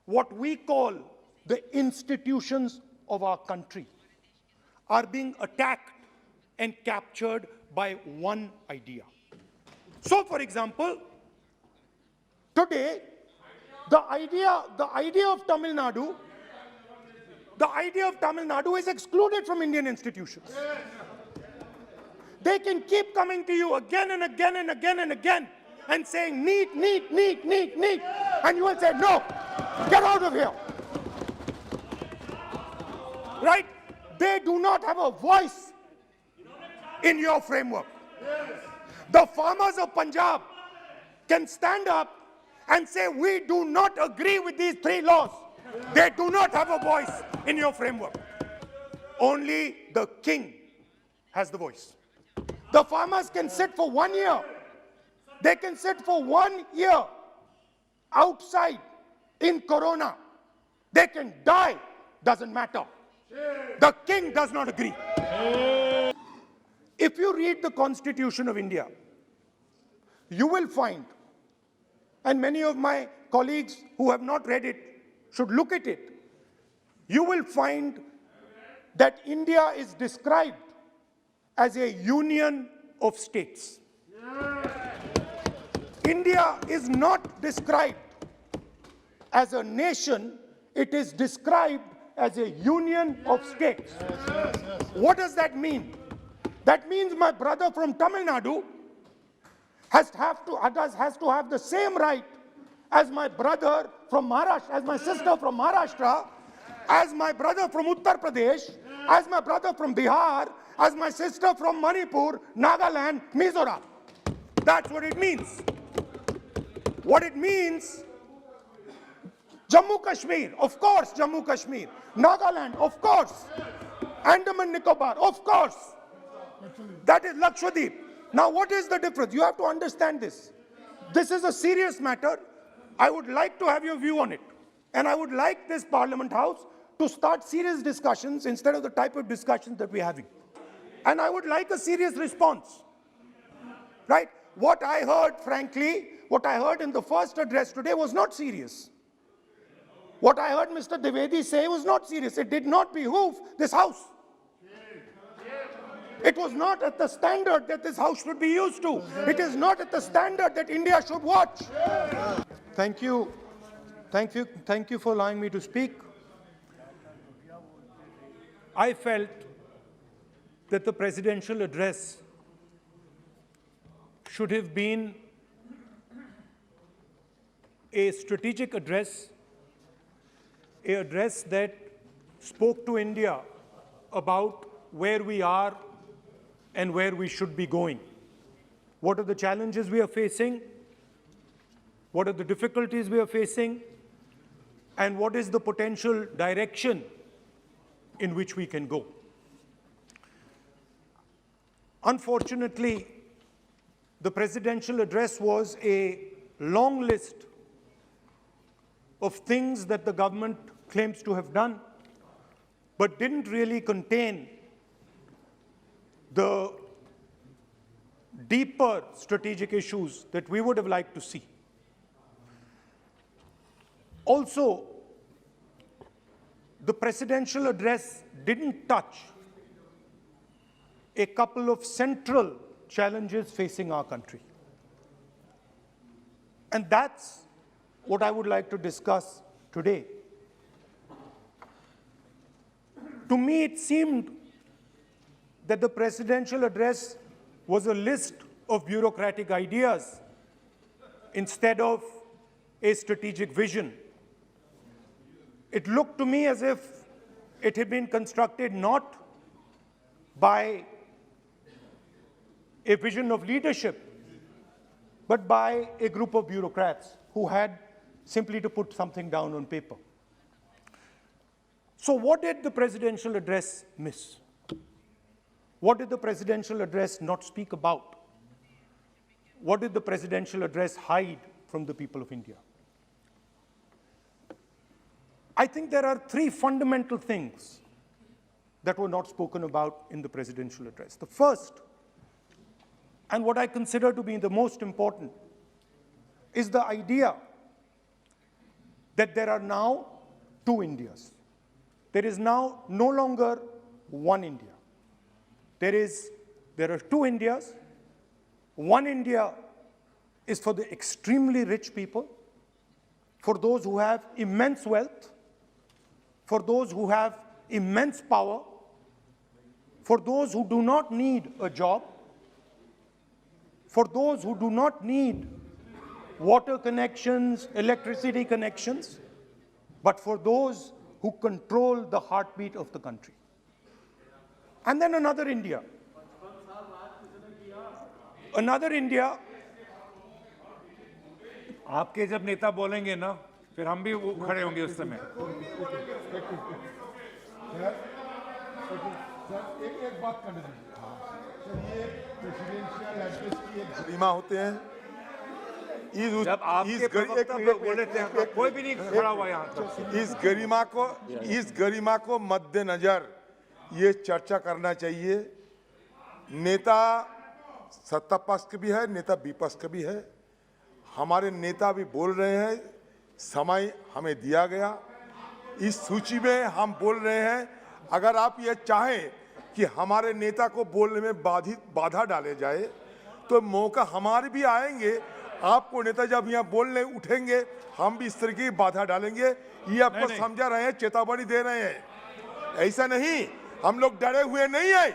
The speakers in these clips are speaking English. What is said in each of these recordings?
what we call the institutions of our country are being attacked and captured by one idea. So, for example, today, the idea of Tamil Nadu is excluded from Indian institutions. They can keep coming to you again and again and again and again and saying, need, and you will say, no, get out of here. Right? They do not have a voice in your framework. The farmers of Punjab can stand up and say, we do not agree with these 3 laws. They do not have a voice in your framework. Only the king has the voice. The farmers can sit for 1 year. They can sit for 1 year outside in Corona. They can die, doesn't matter. The king does not agree. If you read the Constitution of India, you will find, and many of my colleagues who have not read it should look at it, you will find that India is described as a union of states. India is not described as a nation, it is described as a union of states. What does that mean? That means my brother from Tamil Nadu has to have the same right as my brother from Maharashtra, as my sister from Maharashtra, as my brother from Uttar Pradesh, as my brother from Bihar, as my sister from Manipur, Nagaland, Mizoram. That's what it means. What it means, Jammu Kashmir, of course, Jammu Kashmir. Nagaland, of course. Andaman Nicobar, of course. That is Lakshadweep. Now, what is the difference? You have to understand this. This is a serious matter. I would like to have your view on it. And I would like this Parliament House to start serious discussions instead of the type of discussions that we're having. And I would like a serious response. Right? What I heard, frankly, what I heard in the first address today was not serious. What I heard Mr. Dwivedi say was not serious. It did not behoove this House. It was not at the standard that this House should be used to. It is not at the standard that India should watch. Thank you. Thank you for allowing me to speak. I felt that the presidential address should have been a strategic address, an address that spoke to India about where we are and where we should be going. What are the challenges we are facing? What are the difficulties we are facing? And what is the potential direction in which we can go? Unfortunately, the presidential address was a long list of things that the government claims to have done, but didn't really contain the deeper strategic issues that we would have liked to see. Also, the presidential address didn't touch a couple of central challenges facing our country. And that's what I would like to discuss today. To me, it seemed that the presidential address was a list of bureaucratic ideas instead of a strategic vision. It looked to me as if it had been constructed not by a vision of leadership, but by a group of bureaucrats who had simply to put something down on paper. So what did the presidential address miss? What did the presidential address not speak about? What did the presidential address hide from the people of India? I think there are 3 fundamental things that were not spoken about in the presidential address. The first, and what I consider to be the most important, is the idea that there are now two Indias. There is now no longer one India. There are two Indias. One India is for the extremely rich people, for those who have immense wealth, for those who have immense power, for those who do not need a job, for those who do not need water connections, electricity connections, but for those who control the heartbeat of the country. And then another India. Another India. आपके जब नेता बोलेंगे ना, फिर हम भी वो खड़े होंगे उस समय। एक बात करने दीजिए। ये प्रेसिडेंशियल एड्रेस की एक गरिमा होते हैं। जब आपके प्रवक्ता बोले थे तो कोई भी नहीं खड़ा हुआ यहाँ तक। इस गरिमा को मद्देनजर ये चर्चा करना चाहिए। नेता सत्ता पक्ष के भी है, नेता विपक्ष के भी है। हमारे नेता भी बोल रहे हैं, समय हमें दिया गया, इस सूची में हम बोल रहे हैं। अगर आप ये चाहें कि हमारे नेता को बोलने में बाधा डाले जाए तो मौका हमारे भी आएंगे। आपको नेता जब यहाँ बोलने उठेंगे हम भी इस तरीके की बाधा डालेंगे। ये आपको समझा रहे हैं, चेतावनी दे रहे हैं। ऐसा नहीं, हम लोग डरे हुए नहीं है,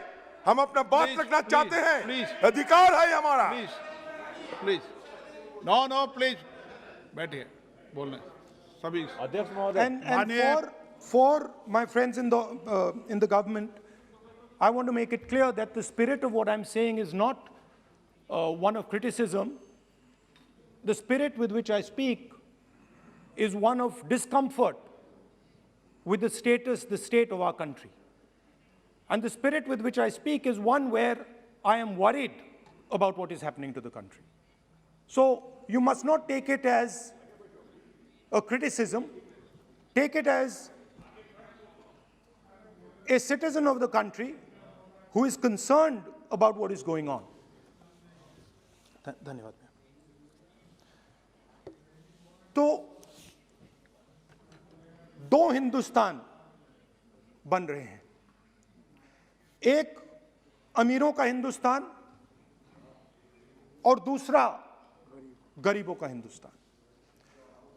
हम अपना बात रखना चाहते हैं, अधिकार है हमारा। प्लीज नो प्लीज बैठिए, बोलने सभी अध्यक्ष महोदय। And for my friends in the government, I want to make it clear that the spirit of what I'm saying is not one of criticism. The spirit with which I speak is one of discomfort with the state of our country. And the spirit with which I speak is one where I am worried about what is happening to the country. So you must not take it as a criticism. Take it as a citizen of the country who is concerned about what is going on. धन्यवाद। तो दो हिंदुस्तान बन रहे हैं, एक अमीरों का हिंदुस्तान और दूसरा गरीबों का हिंदुस्तान।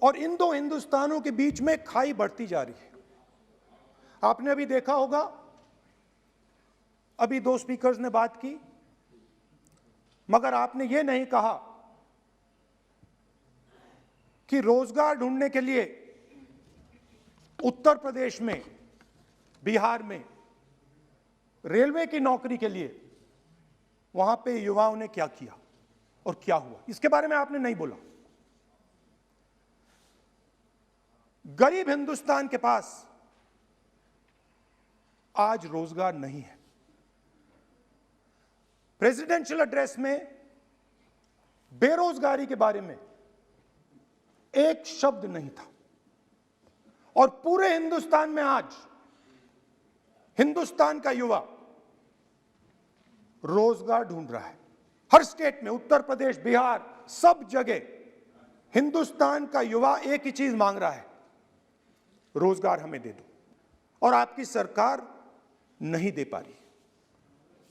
और इन दो हिंदुस्तानों के बीच में खाई बढ़ती जा रही है। आपने अभी देखा होगा, अभी दो स्पीकर्स ने बात की, मगर आपने ये नहीं कहा कि रोजगार ढूंढने के लिए उत्तर प्रदेश में, बिहार में रेलवे की नौकरी के लिए वहां पे युवाओं ने क्या किया और क्या हुआ, इसके बारे में आपने नहीं बोला। गरीब हिंदुस्तान के पास आज रोजगार नहीं है। प्रेसिडेंशियल एड्रेस में बेरोजगारी के बारे में एक शब्द नहीं था। और पूरे हिंदुस्तान में आज हिंदुस्तान का युवा रोजगार ढूंढ रहा है। हर स्टेट में, उत्तर प्रदेश, बिहार, सब जगह हिंदुस्तान का युवा एक ही चीज मांग रहा है, रोजगार हमें दे दो। और आपकी सरकार नहीं दे पा रही।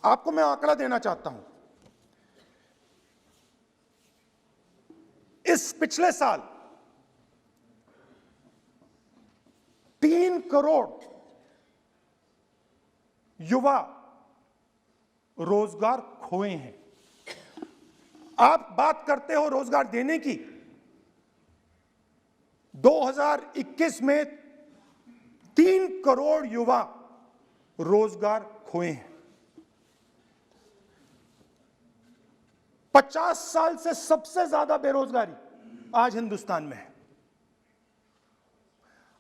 आपको मैं आंकड़ा देना चाहता हूं। इस पिछले साल 3 करोड़ युवा रोजगार खोए हैं। आप बात करते हो रोजगार देने की। 2021 में 3 करोड़ युवा रोजगार खोए हैं। 50 साल से सबसे ज्यादा बेरोजगारी आज हिंदुस्तान में है।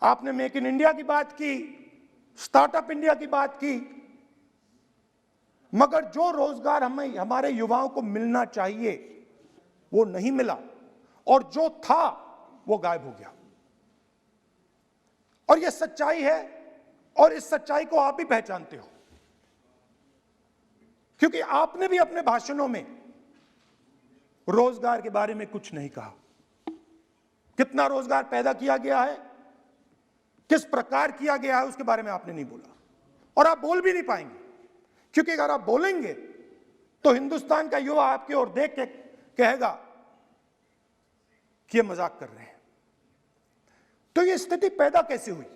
आपने मेक इन इंडिया की बात की, स्टार्टअप इंडिया की बात की, मगर जो रोजगार हमें, हमारे युवाओं को मिलना चाहिए वो नहीं मिला, और जो था वो गायब हो गया। और ये सच्चाई है, और इस सच्चाई को आप भी पहचानते हो, क्योंकि आपने भी अपने भाषणों में रोजगार के बारे में कुछ नहीं कहा। कितना रोजगार पैदा किया गया है, किस प्रकार किया गया है, उसके बारे में आपने नहीं बोला। और आप बोल भी नहीं पाएंगे, क्योंकि अगर आप बोलेंगे तो हिंदुस्तान का युवा आपकी ओर देख के कहेगा कि ये मजाक कर रहे हैं। तो ये स्थिति पैदा कैसे हुई?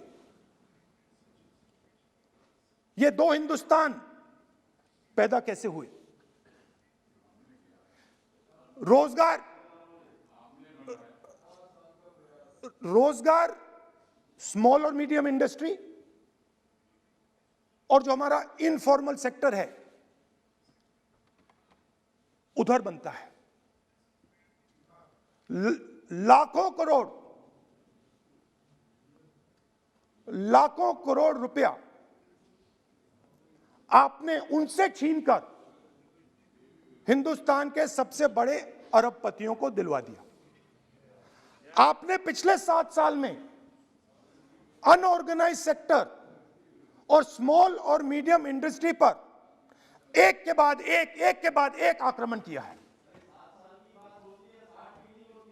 ये दो हिंदुस्तान पैदा कैसे हुए? रोजगार स्मॉल और मीडियम इंडस्ट्री और जो हमारा इनफॉर्मल सेक्टर है उधर बनता है। लाखों करोड़ रुपया आपने उनसे छीनकर हिंदुस्तान के सबसे बड़े अरबपतियों को दिलवा दिया। आपने पिछले 7 साल में अनऑर्गेनाइज्ड सेक्टर और स्मॉल और मीडियम इंडस्ट्री पर एक के बाद एक आक्रमण किया है।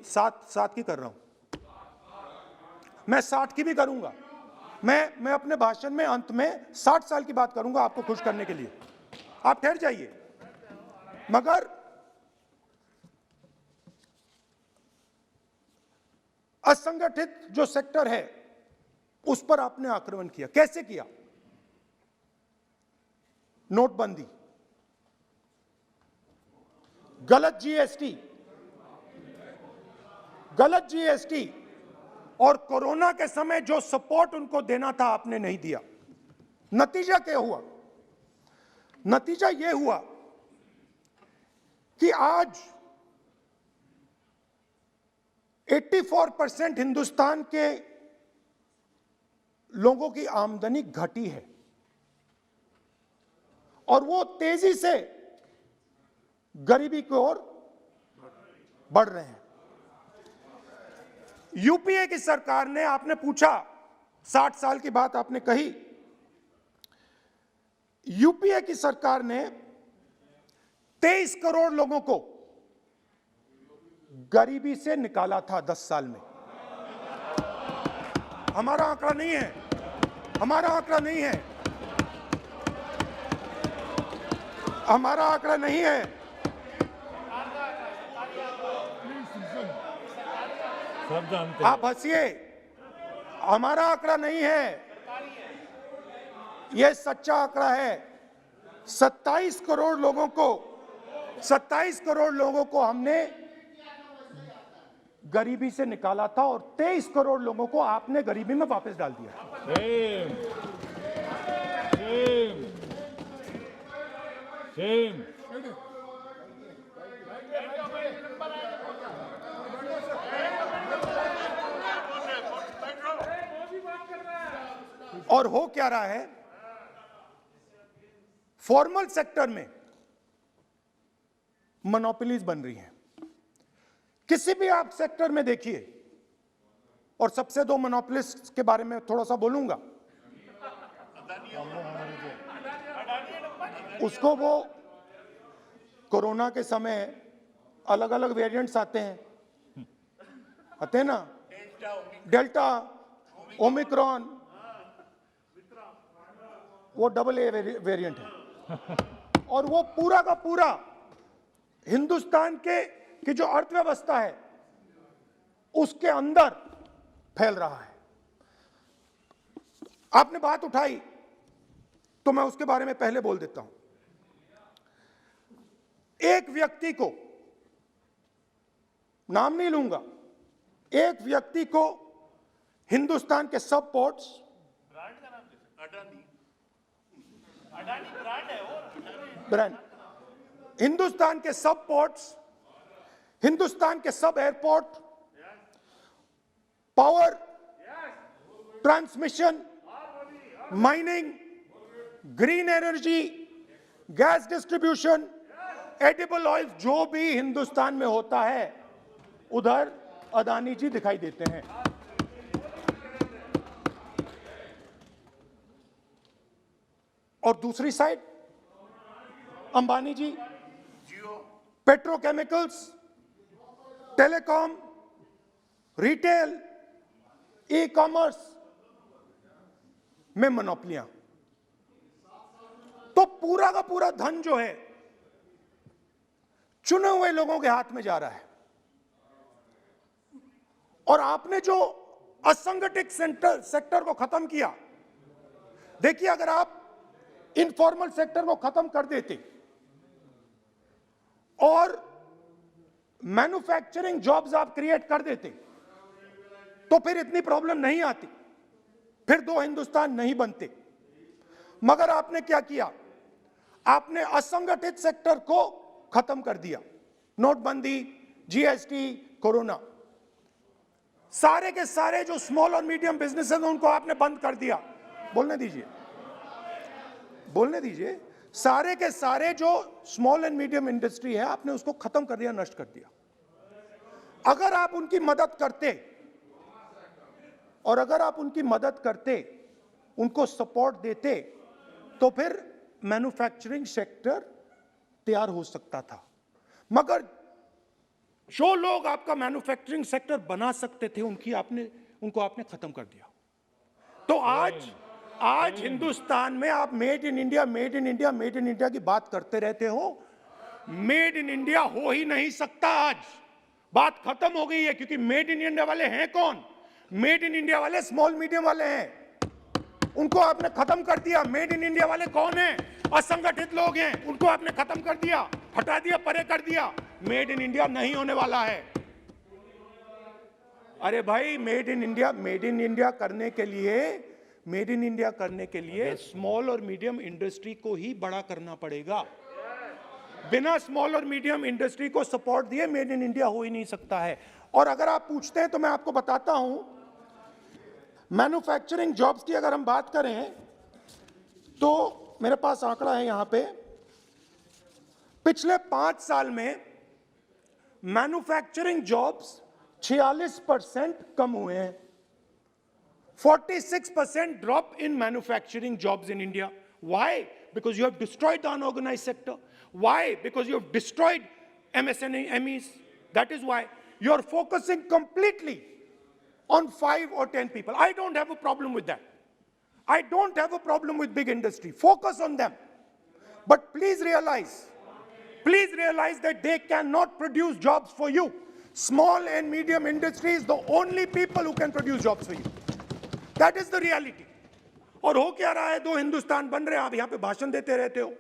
7 की कर रहा हूं, मैं 60 की भी करूंगा। मैं अपने भाषण में अंत में 60 साल की बात करूंगा आपको खुश करने के लिए। आप ठहर जाइए। मगर असंगठित जो सेक्टर है उस पर आपने आक्रमण किया। कैसे किया? नोटबंदी, गलत जीएसटी और कोरोना के समय जो सपोर्ट उनको देना था आपने नहीं दिया। नतीजा क्या हुआ? नतीजा यह हुआ कि आज 84% हिंदुस्तान के लोगों की आमदनी घटी है और वो तेजी से गरीबी की ओर बढ़ रहे हैं। यूपीए की सरकार ने, आपने पूछा 60 साल की बात आपने कही, यूपीए की सरकार ने 23 करोड़ लोगों को गरीबी से निकाला था 10 साल में। हमारा आंकड़ा नहीं है, हमारा आंकड़ा नहीं है, हमारा आंकड़ा नहीं है। सब जानते आप हंसिए, हमारा आंकड़ा नहीं है, यह सच्चा आंकड़ा है। 27 करोड़ लोगों को हमने गरीबी से निकाला था और 23 करोड़ लोगों को आपने गरीबी में वापस डाल दिया। सेम। और हो क्या रहा है? फॉर्मल सेक्टर में मोनोपोलीज बन रही हैं। किसी भी आप सेक्टर में देखिए, और सबसे 2 मोनोपोलिस्ट के बारे में थोड़ा सा बोलूंगा। उसको वो कोरोना के समय अलग अलग वेरिएंट्स आते हैं ना, डेल्टा, ओमिक्रॉन, वो AA वेरिएंट है और वो पूरा का पूरा हिंदुस्तान की जो अर्थव्यवस्था है उसके अंदर फैल रहा है। आपने बात उठाई तो मैं उसके बारे में पहले बोल देता हूं। एक व्यक्ति को, नाम नहीं लूंगा, एक व्यक्ति को हिंदुस्तान के सब पोर्ट्स, ब्रांड, हिंदुस्तान के सब पोर्ट्स, हिंदुस्तान के सब airport, power, transmission, mining, green energy, gas distribution, edible oil, जो भी हिंदुस्तान में होता है उधर अदानी जी दिखाई देते हैं। और दूसरी side Ambani ji, petrochemicals, telecom, retail, e commerce में मोनोपोलियां, तो पूरा का पूरा धन जो है चुने हुए लोगों के हाथ में जा रहा है। और आपने जो असंगठित सेक्टर को खत्म किया, देखिए अगर आप इनफॉर्मल सेक्टर को खत्म कर देते और मैन्युफैक्चरिंग जॉब्स आप क्रिएट कर देते तो फिर इतनी प्रॉब्लम नहीं आती, फिर दो हिंदुस्तान नहीं बनते। मगर आपने क्या किया? आपने असंगठित सेक्टर को खत्म कर दिया। नोटबंदी, जीएसटी, कोरोना, सारे के सारे जो स्मॉल और मीडियम बिजनेसेस हैं उनको आपने बंद कर दिया। बोलने दीजिए, बोलने दीजिए। सारे के सारे जो स्मॉल एंड मीडियम इंडस्ट्री है आपने उसको खत्म कर दिया, नष्ट कर दिया। अगर आप उनकी मदद करते और अगर आप उनकी मदद करते, उनको सपोर्ट देते, तो फिर मैन्युफैक्चरिंग सेक्टर तैयार हो सकता था। मगर जो लोग आपका मैन्युफैक्चरिंग सेक्टर बना सकते थे उनको आपने खत्म कर दिया। तो आज हिंदुस्तान में आप made in India, made in India, made in India की बात करते रहते हो। मेड इन इंडिया हो ही नहीं सकता। आज बात खत्म हो गई है, क्योंकि मेड इन इंडिया वाले हैं कौन? मेड इन इंडिया वाले स्मॉल मीडियम वाले हैं, उनको आपने खत्म कर दिया। मेड इन इंडिया वाले कौन हैं? असंगठित लोग हैं, उनको आपने खत्म कर दिया, हटा दिया, परे कर दिया। मेड इन इंडिया नहीं होने वाला है। अरे भाई, मेड इन इंडिया करने के लिए, मेड इन इंडिया करने के लिए स्मॉल और मीडियम इंडस्ट्री को ही बड़ा करना पड़ेगा। बिना स्मॉल और मीडियम इंडस्ट्री को सपोर्ट दिए मेड इन इंडिया हो ही नहीं सकता है। और अगर आप पूछते हैं तो मैं आपको बताता हूं, मैन्युफैक्चरिंग जॉब्स की अगर हम बात करें तो मेरे पास आंकड़ा है यहां पे, पिछले 5 साल में मैन्युफैक्चरिंग जॉब्स 46% कम हुए हैं। 46% drop in manufacturing jobs in India. Why? Because you have destroyed the unorganized sector. Why? Because you have destroyed MSMEs. That is why you are focusing completely on 5 or 10 people. I don't have a problem with that. I don't have a problem with big industry. Focus on them. But please realize that they cannot produce jobs for you. Small and medium industry is the only people who can produce jobs for you. That is the reality. और हो क्या रहा है? 2 हिंदुस्तान बन रहे हैं। आप यहां पे भाषण देते रहते हो,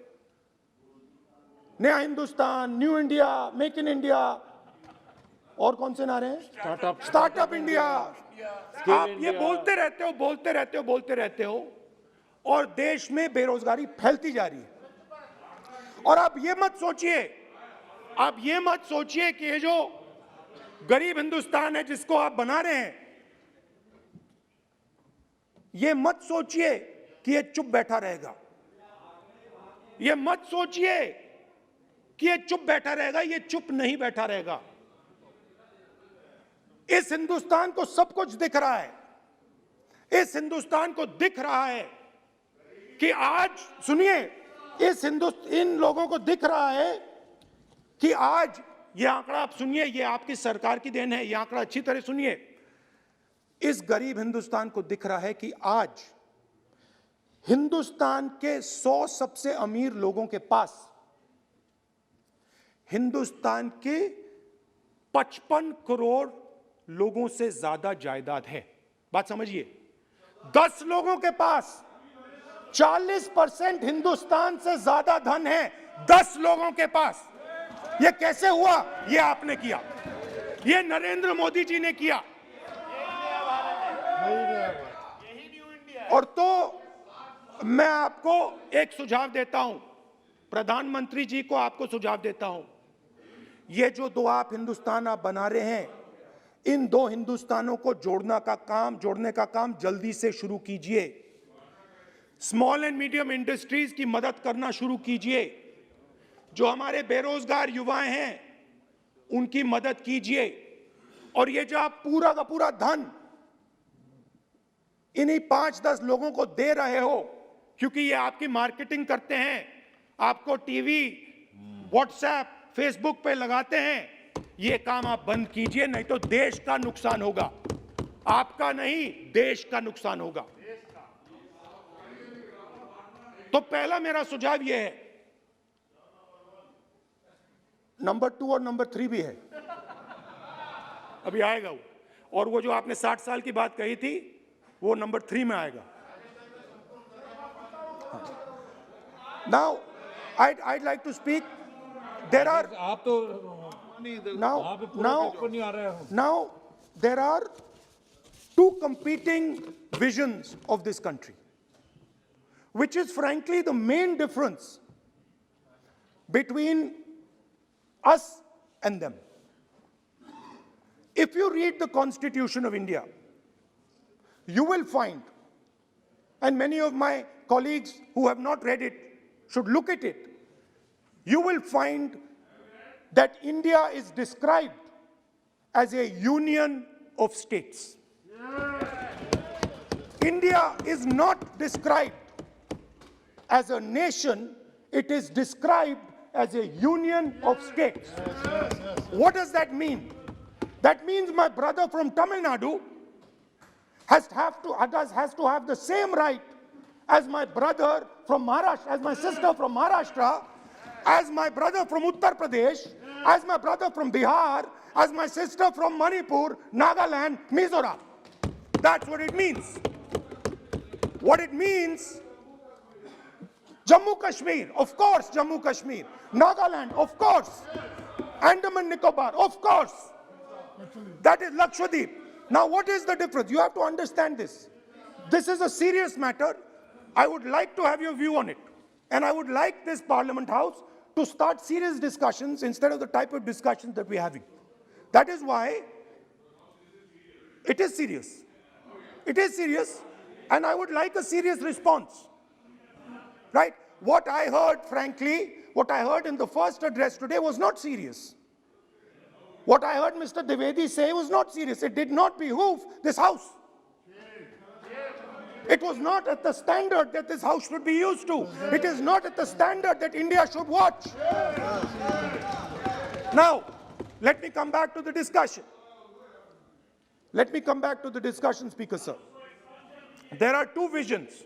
नया Hindustan, new India, make in India, और कौन से नारे हैं? Startup India. आप ये बोलते रहते हो और देश में बेरोजगारी फैलती जा रही है। और आप ये मत सोचिए कि ये जो गरीब हिंदुस्तान है जिसको आप बना रहे हैं, ये मत सोचिए कि ये चुप बैठा रहेगा। ये मत सोचिए कि ये चुप बैठा रहेगा। ये चुप नहीं बैठा रहेगा। इस हिंदुस्तान को सब कुछ दिख रहा है। इस हिंदुस्तान को दिख रहा है कि आज, सुनिए, इन लोगों को दिख रहा है कि आज, ये आंकड़ा आप सुनिए, ये आपकी सरकार की देन है, ये आंकड़ा अच्छी तरह सुनिए। इस गरीब हिंदुस्तान को दिख रहा है कि आज हिंदुस्तान के 100 सबसे अमीर लोगों के पास हिंदुस्तान के 55 करोड़ लोगों से ज्यादा जायदाद है। बात समझिए, 10 लोगों के पास 40% हिंदुस्तान से ज्यादा धन है। 10 लोगों के पास। यह कैसे हुआ? यह आपने किया, यह नरेंद्र मोदी जी ने किया। और तो मैं आपको एक सुझाव देता हूं, प्रधानमंत्री जी को आपको सुझाव देता हूं, ये जो 2 आप हिंदुस्तान आप बना रहे हैं, इन 2 हिंदुस्तानों को जोड़ने का काम जल्दी से शुरू कीजिए। स्मॉल एंड मीडियम इंडस्ट्रीज की मदद करना शुरू कीजिए। जो हमारे बेरोजगार युवाएं हैं उनकी मदद कीजिए। और ये जो आप पूरा का पूरा धन इन्हीं 5-10 लोगों को दे रहे हो, क्योंकि ये आपकी मार्केटिंग करते हैं, आपको टीवी, व्हाट्सएप, फेसबुक पे लगाते हैं, ये काम आप बंद कीजिए, नहीं तो देश का नुकसान होगा, आपका नहीं, देश का नुकसान होगा। तो पहला मेरा सुझाव यह है, नंबर 2 और नंबर 3 भी है, अभी आएगा वो, और वो जो आपने 60 साल की बात कही थी वो नंबर 3 में आएगा। Now, I'd like to speak. There are आप तो now there are two competing visions of this country, which is frankly the main difference between us and them. If you read the Constitution of India, you will find, and many of my colleagues who have not read it should look at it, you will find that India is described as a union of states. India is not described as a nation, it is described as a union of states. What does that mean? That means my brother from Tamil Nadu has to have the same right as my brother from Maharashtra, as my sister from Maharashtra, as my brother from Uttar Pradesh, as my brother from Bihar, as my sister from Manipur, Nagaland, Mizoram. That's what it means. What it means, Jammu Kashmir, of course, Jammu Kashmir, Nagaland, of course, Andaman Nicobar, of course. That is Lakshadweep. Now, what is the difference? You have to understand this. This is a serious matter. I would like to have your view on it. And I would like this Parliament House to start serious discussions instead of the type of discussions that we're having. That is why it is serious. It is serious, and I would like a serious response. Right? What I heard, frankly, what I heard in the first address today was not serious. What I heard Mr. Dwivedi say was not serious. It did not behoove this House. It was not at the standard that this House should be used to. It is not at the standard that India should watch. Now, let me come back to the discussion. Let me come back to the discussion, Speaker Sir. There are two visions.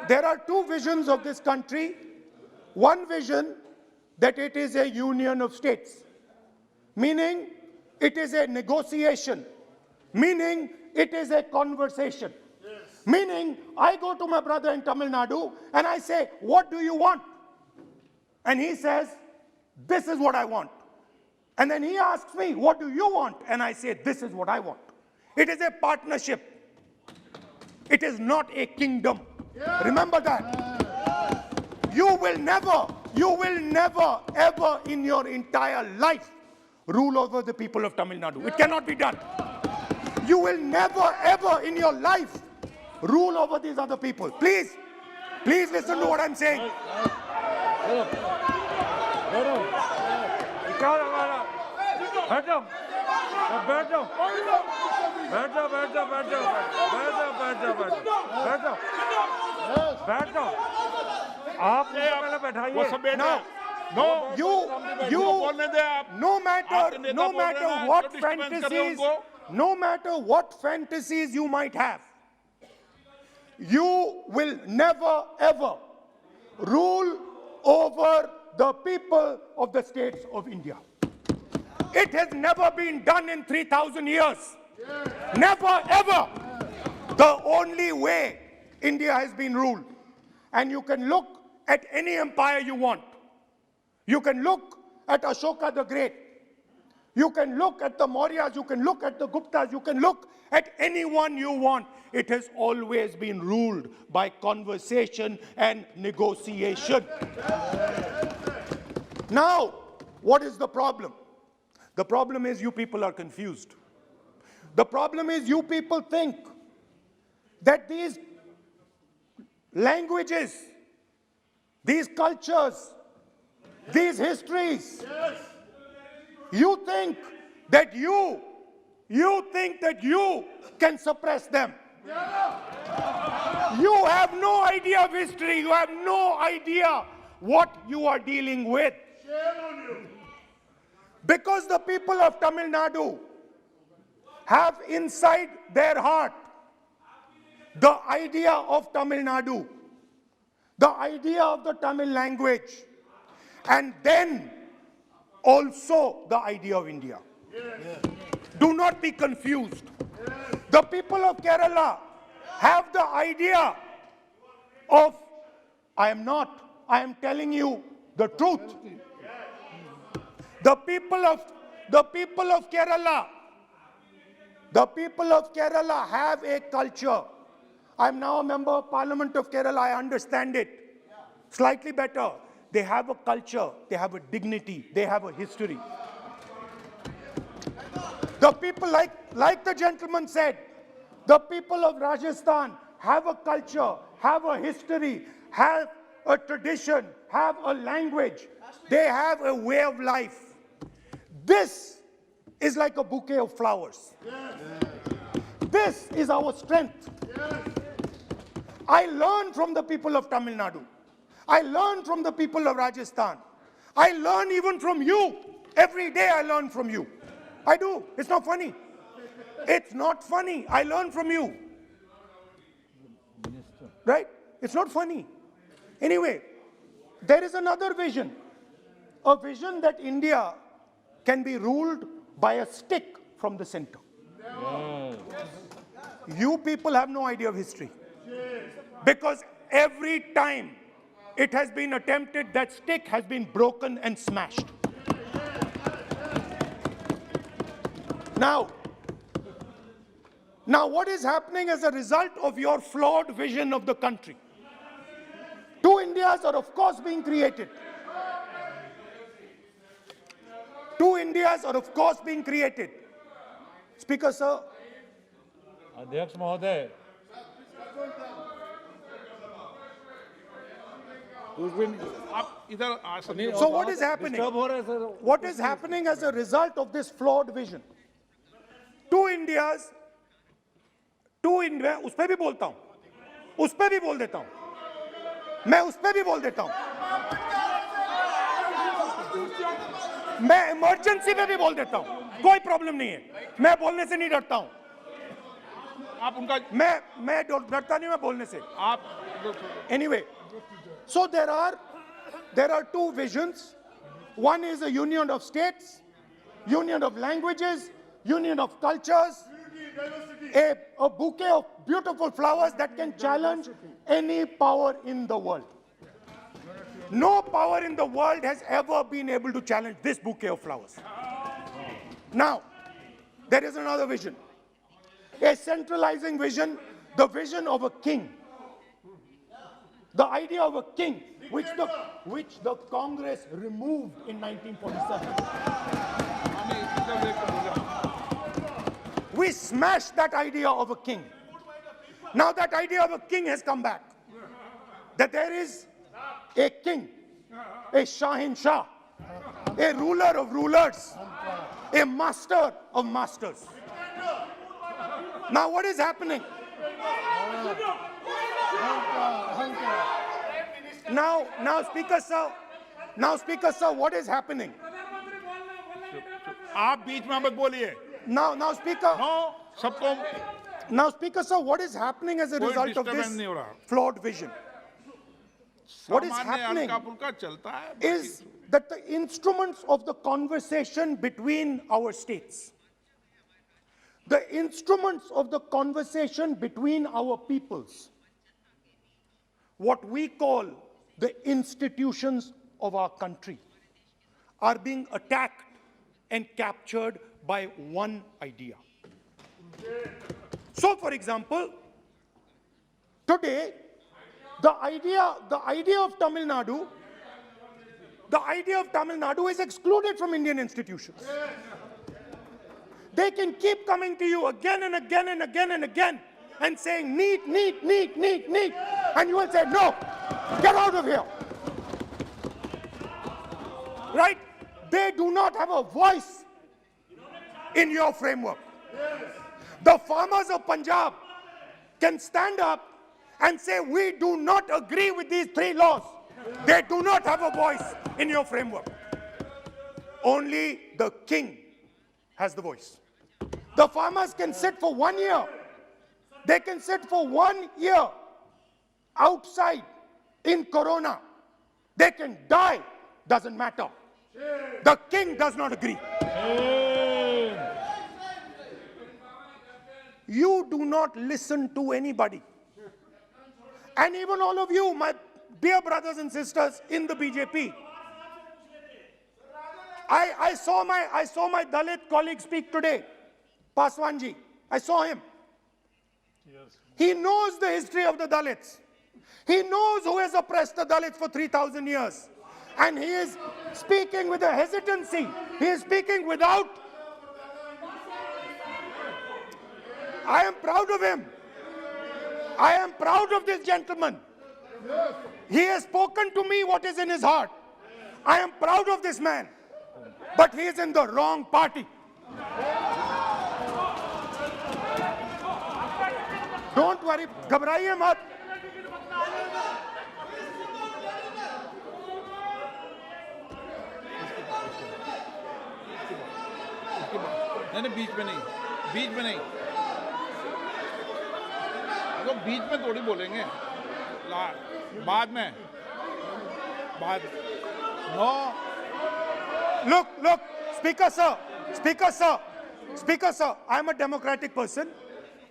There are two visions of this country. One vision that it is a union of states, meaning it is a negotiation, meaning it is a conversation, meaning I go to my brother in Tamil Nadu and I say, what do you want? And he says, this is what I want. And then he asks me, what do you want? And I say, this is what I want. It is a partnership. It is not a kingdom. Remember that. You will never, ever in your entire life rule over the people of Tamil Nadu. It cannot be done. You will never, ever in your life rule over these other people. Please listen to what I'm saying. No matter what fantasies you might have, you will never ever rule over the people of the states of India. It has never been done in 3,000 years. Never ever. The only way India has been ruled, and you can look at any empire you want. You can look at Ashoka the Great. You can look at the Mauryas, you can look at the Guptas, you can look at anyone you want. It has always been ruled by conversation and negotiation. Now, what is the problem? The problem is you people are confused. The problem is you people think that these languages, these cultures, these histories, you think that you can suppress them. You have no idea of history. You have no idea what you are dealing with. Because the people of Tamil Nadu have inside their heart the idea of Tamil Nadu, the idea of the Tamil language, and then also the idea of India. Do not be confused. The people of Kerala have the idea of, I am telling you the truth. The people of Kerala have a culture. I am now a member of Parliament of Kerala. I understand it slightly better. They have a culture, they have a dignity, they have a history. The people, like the gentleman said, the people of Rajasthan have a culture, have a history, have a tradition, have a language. They have a way of life. This is like a bouquet of flowers. This is our strength. I learn from the people of Tamil Nadu. I learn from the people of Rajasthan. I learn even from you. Every day I learn from you. I do. It's not funny. It's not funny. I learn from you. Right? It's not funny. Anyway, there is another vision. A vision that India can be ruled by a stick from the center. You people have no idea of history. Because every time it has been attempted, that stick has been broken and smashed. Now what is happening as a result of your flawed vision of the country? Two Indias are of course being created. Two Indias are of course being created. Speaker, sir. अध्यक्ष महोदय, आप इधर आ सकते हो। So what is happening? What is happening as a result of this flawed vision? Two Indias, उस पे भी बोलता हूं, उस पे भी बोल देता हूं, मैं उस पे भी बोल देता हूं, मैं इमरजेंसी पे भी बोल देता हूं, कोई प्रॉब्लम नहीं है, मैं बोलने से नहीं डरता हूं, आप उनका मैं डरता नहीं मैं बोलने से। आप Anyway, so there are two visions. One is a union of states, union of languages, union of cultures, a bouquet of beautiful flowers that can challenge any power in the world. No power in the world has ever been able to challenge this bouquet of flowers. Now, there is another vision. A centralizing vision, the vision of a king. The idea of a king, which the Congress removed in 1947. We smashed that idea of a king. Now that idea of a king has come back. That there is a king, a Shahin Shah, a ruler of rulers, a master of masters. Now what is happening? Now Speaker sir, what is happening? आप बीच में मत बोलिए। Now Speaker. No, सबको Now Speaker sir, what is happening as a कोई result of disturbance this नहीं हो रहा। flawed vision? What is सामान्य happening हल्का फुल्का चलता है। is that the instruments of the conversation between our states, the instruments of the conversation between our peoples, what we call the institutions of our country, are being attacked and captured by one idea. So, for example, today, the idea of Tamil Nadu is excluded from Indian institutions. They can keep coming to you again and again and again and again and saying, need, and you will say, no, get out of here. Right? They do not have a voice in your framework. The farmers of Punjab can stand up and say, we do not agree with these 3 laws, they do not have a voice in your framework. Only the king has the voice. The farmers can sit for 1 year. They can sit for 1 year outside in corona. They can die, doesn't matter. The king does not agree. You do not listen to anybody. And even all of you, my dear brothers and sisters in the BJP, I saw my Dalit colleague speak today, Paswanji. I saw him. Yes. He knows the history of the Dalits. He knows who has oppressed the Dalits for 3,000 years. And he is speaking with a hesitancy. He is speaking without. I am proud of him. I am proud of this gentleman. He has spoken to me what is in his heart. I am proud of this man. But he is in the wrong party. Don't worry, घबराइए मत. नहीं बीच में नहीं, बीच में नहीं, तो बीच में थोड़ी बोलेंगे, बाद में, बाद. No. Look, Speaker sir, I am a democratic person.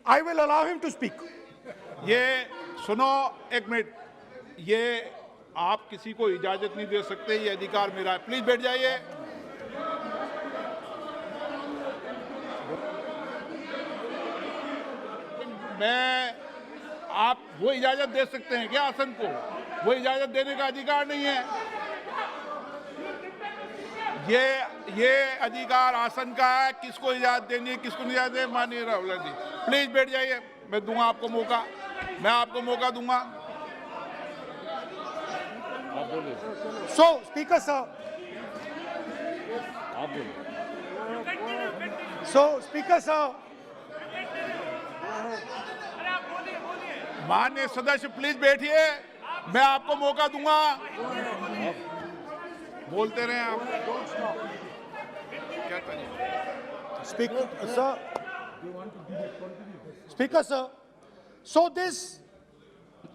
I will allow him to speak. ये सुनो एक मिनट, ये आप किसी को इजाजत नहीं दे सकते, ये अधिकार मेरा है. प्लीज बैठ जाइए. मैं आप वो इजाजत दे सकते हैं क्या आसन को? वो इजाजत देने का अधिकार नहीं है. ये अधिकार आसन का है. किसको इजाजत देनी है, किसको नहीं इजाजत देनी. माननीय राहुल गांधी, प्लीज बैठ जाइए. मैं दूंगा आपको मौका, मैं आपको मौका दूंगा. So, Speaker sir. So, Speaker sir. माननीय सदस्य प्लीज बैठिए, मैं आपको मौका दूंगा. बोलते रहे आप. क्या करें? Speaker sir, so this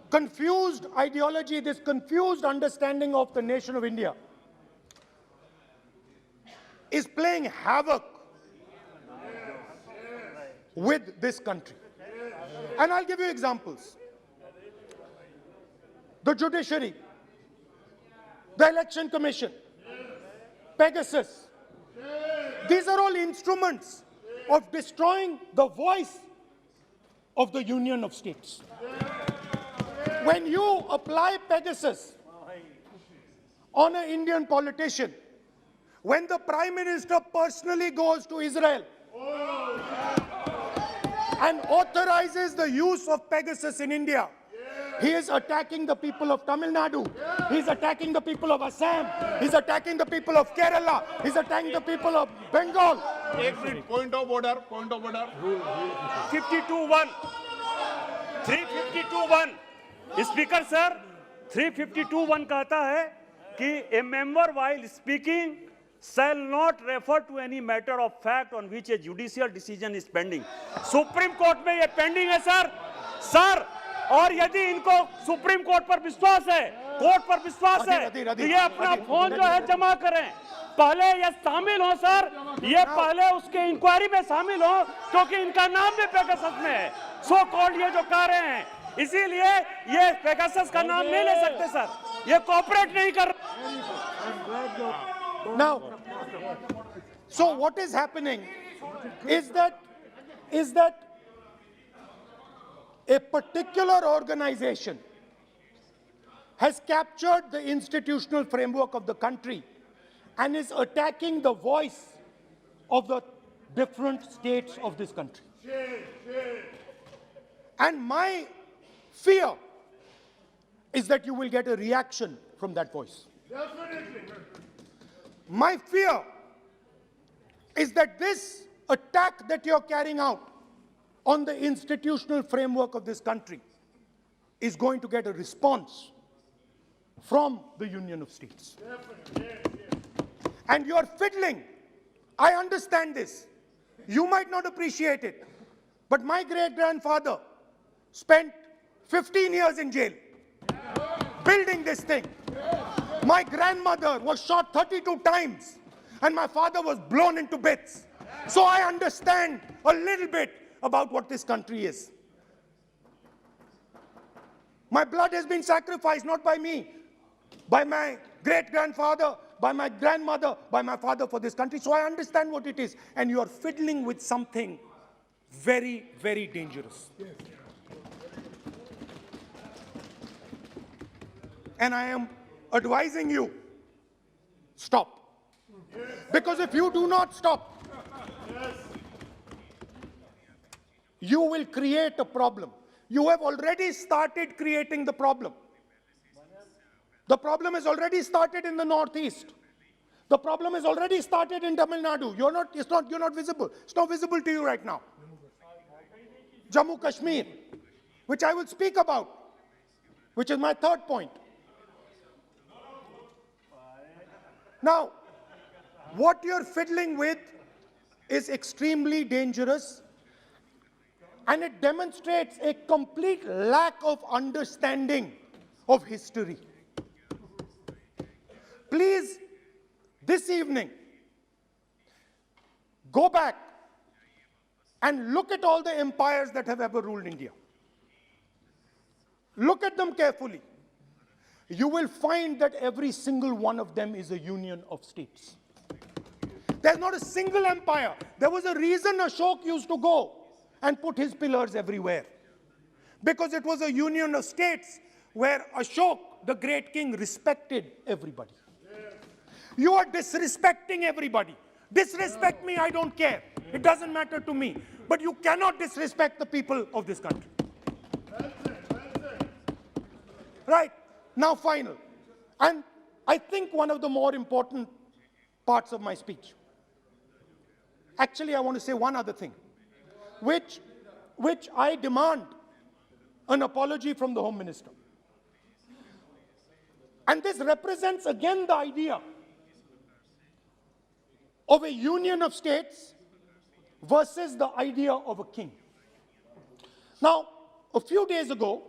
confused ideology, this confused understanding of the nation of India is playing havoc with this country. And I'll give you examples. The judiciary, the election commission, Pegasus. These are all instruments of destroying the voice of the Union of States. When you apply Pegasus on an Indian politician, when the Prime Minister personally goes to Israel and authorizes the use of Pegasus in India, he is attacking the people of Tamil Nadu. He is attacking the people of Assam. He is attacking the people of Kerala. He is attacking the people of Bengal. Point of order. 52(1). 352(1). Speaker sir, 352(1) कहता है कि a member while speaking shall not refer to any matter of fact on which a judicial decision is pending. Supreme court में ये pending है sir. और यदि इनको supreme court पर विश्वास है, कोर्ट पर विश्वास है, तो ये अपना फोन जो है जमा करें. पहले ये शामिल हो सर, ये पहले उसके इंक्वायरी में शामिल हो, क्योंकि इनका नाम भी पेगासस में है. सो कॉल्ड ये जो कह रहे हैं, इसीलिए ये पेगासस का नाम नहीं ले सकते सर. ये कोऑपरेट नहीं कर. Now, so what is happening is that a particular organization has captured the institutional framework of the country and is attacking the voice of the different states of this country. And my fear is that you will get a reaction from that voice. My fear is that this attack that you're carrying out on the institutional framework of this country is going to get a response from the Union of States. And you're fiddling. I understand this. You might not appreciate it, but my great-grandfather spent 15 years in jail building this thing. My grandmother was shot 32 times, and my father was blown into bits. So I understand a little bit about what this country is. My blood has been sacrificed, not by me, by my great-grandfather, by my grandmother, by my father for this country. So I understand what it is. And you are fiddling with something very, very dangerous. Yes. And I am advising you, stop. Yes. Because if you do not stop, yes, you will create a problem. You have already started creating the problem. The problem has already started in the Northeast. The problem has already started in Tamil Nadu. You're not visible. It's not visible to you right now. Jammu Kashmir, which I will speak about, which is my third point. Now, what you're fiddling with is extremely dangerous, and it demonstrates a complete lack of understanding of history. Please, this evening, go back and look at all the empires that have ever ruled India. Look at them carefully. You will find that every single one of them is a union of states. There's not a single empire. There was a reason Ashok used to go and put his pillars everywhere, because it was a union of states where Ashok, the great king, respected everybody. You are disrespecting everybody. Disrespect me, I don't care. It doesn't matter to me. But you cannot disrespect the people of this country. Right. Now, final. And I think one of the more important parts of my speech. Actually, I want to say one other thing, which I demand an apology from the Home Minister. And this represents again the idea of a union of states versus the idea of a king. Now, a few days ago,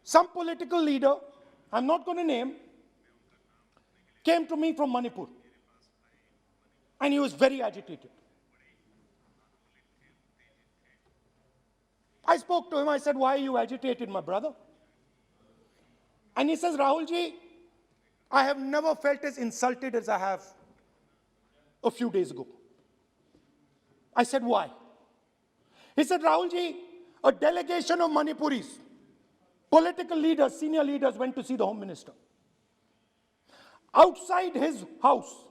some political leader, I'm not going to name, came to me from Manipur. And he was very agitated. I spoke to him, I said, why are you agitated, my brother? And he says, Rahul ji, I have never felt as insulted as I have a few days ago. I said, why? He said, Rahul ji, a delegation of Manipuris, political leaders, senior leaders went to see the Home Minister. Outside his house,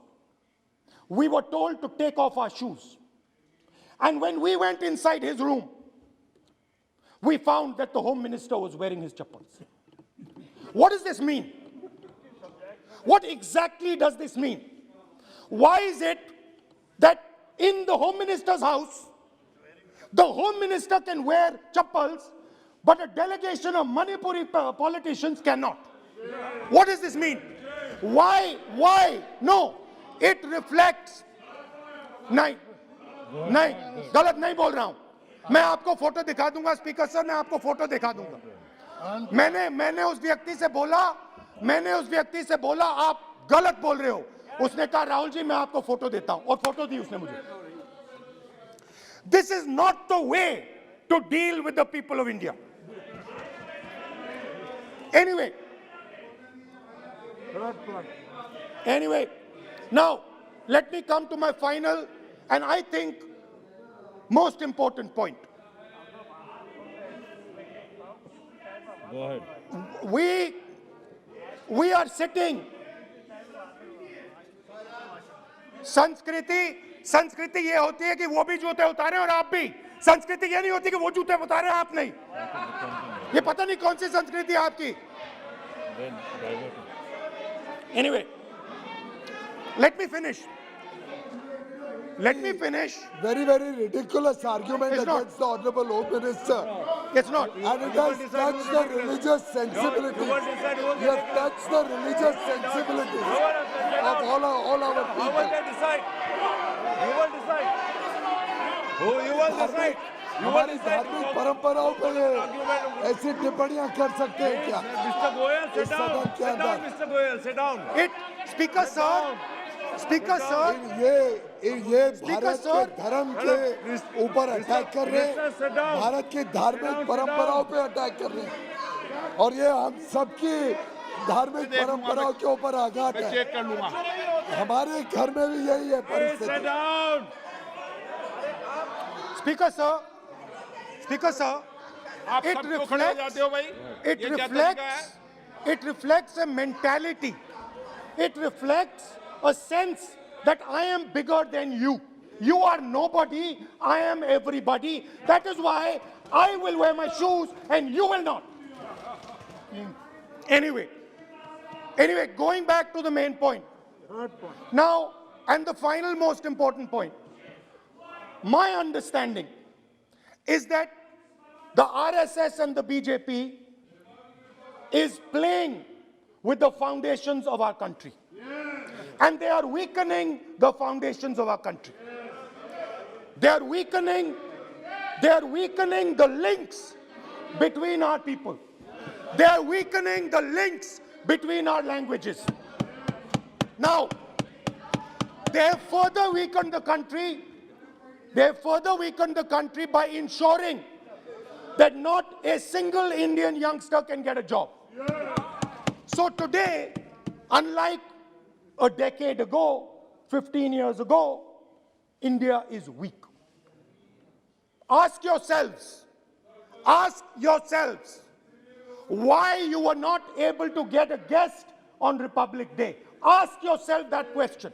we were told to take off our shoes. And when we went inside his room, we found that the Home Minister was wearing his chappals. What does this mean? What exactly does this mean? Why is it that in the Home Minister's house, the Home Minister can wear chappals, but a delegation of Manipuri politicians cannot? What does this mean? Why? No, it reflects. नहीं, गलत नहीं बोल रहा हूं. मैं आपको photo दिखा दूंगा, स्पीकर सर, मैं आपको फोटो दिखा दूंगा. मैंने उस व्यक्ति से बोला आप गलत बोल रहे हो. उसने कहा राहुल जी मैं आपको फोटो देता हूं, और फोटो दी उसने मुझे. This is not the way to deal with the people of India. Anyway, now let me come to my final and I think most important point. Go ahead. We are sitting. संस्कृति ये होती है कि वो भी जूते उतारे और आप भी. संस्कृति ये नहीं होती कि वो जूते उतारे आप नहीं. ये पता नहीं कौन सी संस्कृति है आपकी. Anyway, let me finish. Very, very ridiculous argument against the Honorable Home Minister. It's not. And it has touched the religious sensibilities. You will decide who will You have touched the religious sensibilities of all our Who will people. they decide? You will decide. Who you will decide? You will हमारी decide. धार्मिक परंपराओं पे ये ऐसी टिप्पणियां कर सकते हैं क्या? Mr. Goyal, sit इस down. सदन के Sit down, अंदर Mr. Goyal, sit down. Speaker sir, Speaker sir, ये भारत sir. के धर्म के ऊपर अटैक कर रहे हैं, Minister, sit down. भारत की धार्मिक परंपराओं पे अटैक कर रहे हैं और ये हम सबकी धार्मिक परंपराओं के ऊपर आघात मैं है। चेक कर लूंगा। हमारे घर में भी यही है Sit परिस्थिति। down. Speaker sir, आप it सब क्यों खड़े हो जाते हो भाई? it ये क्या तरीका है? reflects a mentality. It reflects a sense that I am bigger than you. You are nobody, I am everybody. That is why I will wear my shoes and you will not. Anyway, going back to the main point. Now, and the final most important point. My understanding is that the RSS and the BJP is playing with the foundations of our country. And they are weakening the foundations of our country. They are weakening the links between our people. They are weakening the links between our languages. Now, they have further weakened the country. They have further weakened the country by ensuring that not a single Indian youngster can get a job. So today, unlike a decade ago, 15 years ago, India is weak. Ask yourselves, why you were not able to get a guest on Republic Day. Ask yourself that question.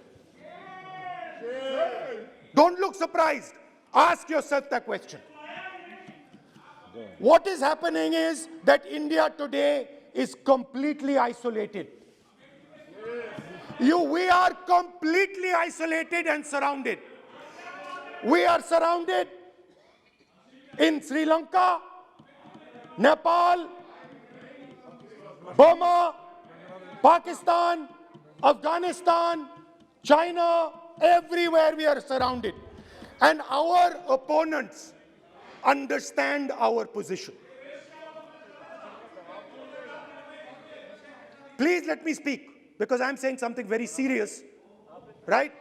Don't look surprised. Ask yourself that question. What is happening is that India today is completely isolated. We are completely isolated and surrounded. We are surrounded in Sri Lanka, Nepal, Burma, Pakistan, Afghanistan, China, everywhere we are surrounded. And our opponents understand our position. Please let me speak, because I'm saying something very serious, right?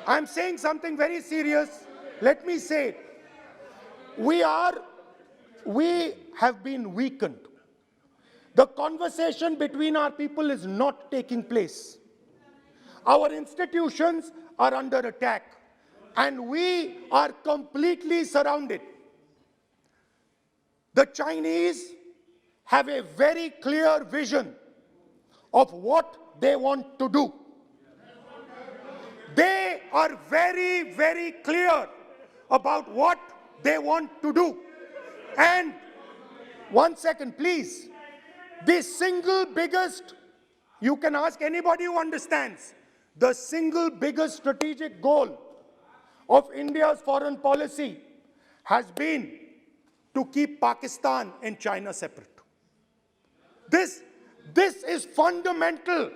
I'm saying something very serious. Let me say, we have been weakened. The conversation between our people is not taking place. Our institutions are under attack, and we are completely surrounded. The Chinese have a very clear vision of what they want to do. They are very, very clear about what they want to do. And 1 second, please. The single biggest, you can ask anybody who understands, the single biggest strategic goal of India's foreign policy has been to keep Pakistan and China separate. This is fundamental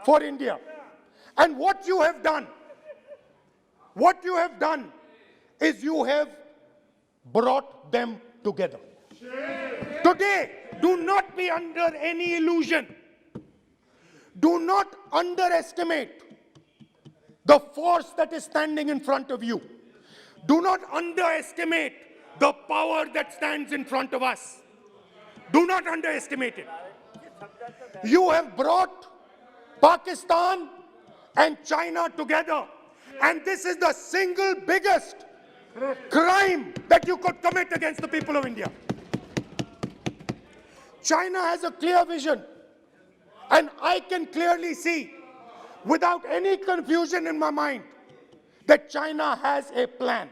for India. And what you have done is you have brought them together. Today, do not be under any illusion. Do not underestimate the force that is standing in front of you. Do not underestimate the power that stands in front of us. Do not underestimate it. You have brought Pakistan and China together, and this is the single biggest crime that you could commit against the people of India. China has a clear vision, and I can clearly see, without any confusion in my mind, that China has a plan.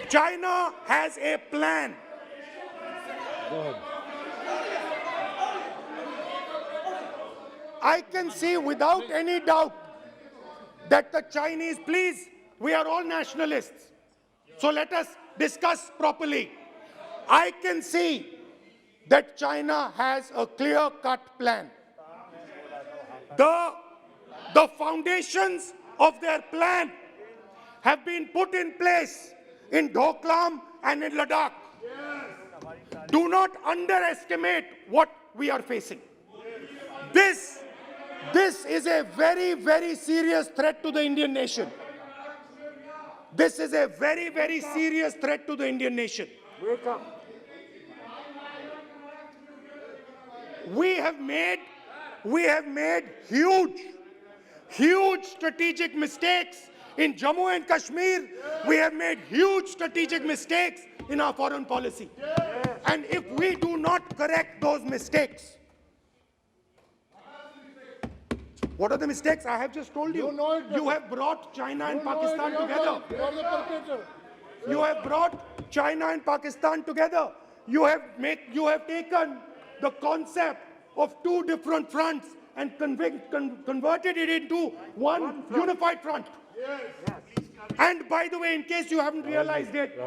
China has a plan. I can see without any doubt that the Chinese, please We are all nationalists. So let us discuss properly. I can see that China has a clear-cut plan. The foundations of their plan have been put in place in Doklam and in Ladakh. Do not underestimate what we are facing. This is a very, very serious threat to the Indian nation. This is a very, very serious threat to the Indian nation. Wake up. We have made huge strategic mistakes in Jammu and Kashmir. We have made huge strategic mistakes in our foreign policy. And if we do not correct those mistakes, what are the mistakes? I have just told you. You know it better. You have brought China and Pakistan You together. are the perpetrator. You have brought China and Pakistan together. You have taken the concept of two different fronts and converted it into one unified front. And by the way, in case you haven't realized it,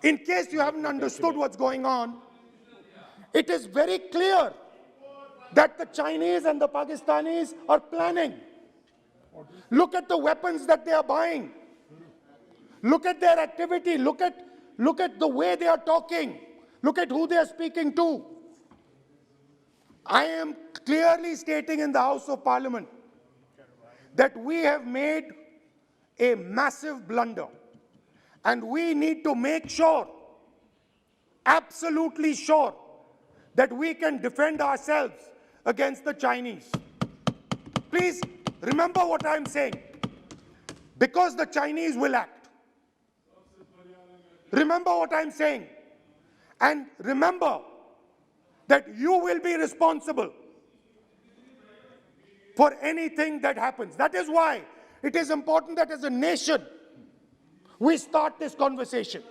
in case you haven't understood what's going on, it is very clear that the Chinese and the Pakistanis are planning. Look at the weapons that they are buying. Look at their activity. Look at the way they are talking. Look at who they are speaking to. I am clearly stating in the House of Parliament that we have made a massive blunder. And we need to make sure, absolutely sure, that we can defend ourselves against the Chinese. Please remember what I'm saying. Because the Chinese will act. Remember what I'm saying. And remember that you will be responsible for anything that happens. That is why it is important that as a nation, we start this conversation.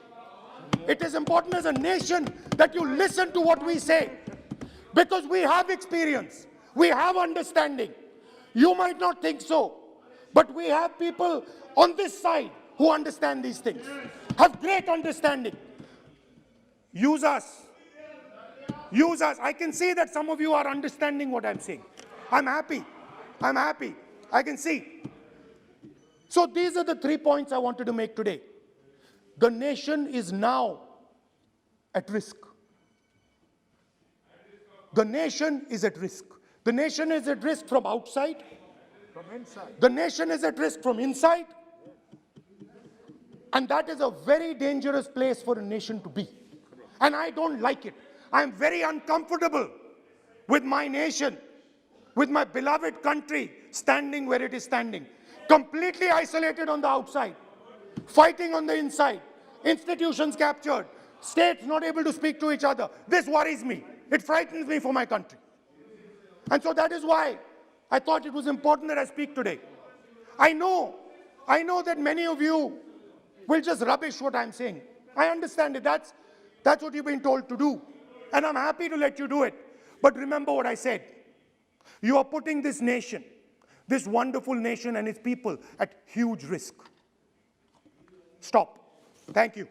It is important as a nation that you listen to what we say. Because we have experience, we have understanding. You might not think so, but we have people on this side who understand these things, have great understanding. Use us. Use us. I can see that some of you are understanding what I'm saying. I'm happy. I'm happy. I can see. So these are the 3 points I wanted to make today. The nation is now at risk. The nation is at risk. The nation is at risk from outside. From inside. The nation is at risk from inside. And that is a very dangerous place for a nation to be. And I don't like it. I'm very uncomfortable with my nation, with my beloved country standing where it is standing. Completely isolated on the outside, fighting on the inside, institutions captured, states not able to speak to each other. This worries me. It frightens me for my country. And so that is why I thought it was important that I speak today. I know that many of you will just rubbish what I'm saying. I understand it. That's what you've been told to do. And I'm happy to let you do it. But remember what I said. You are putting this nation, this wonderful nation and its people at huge risk. Stop. Thank you.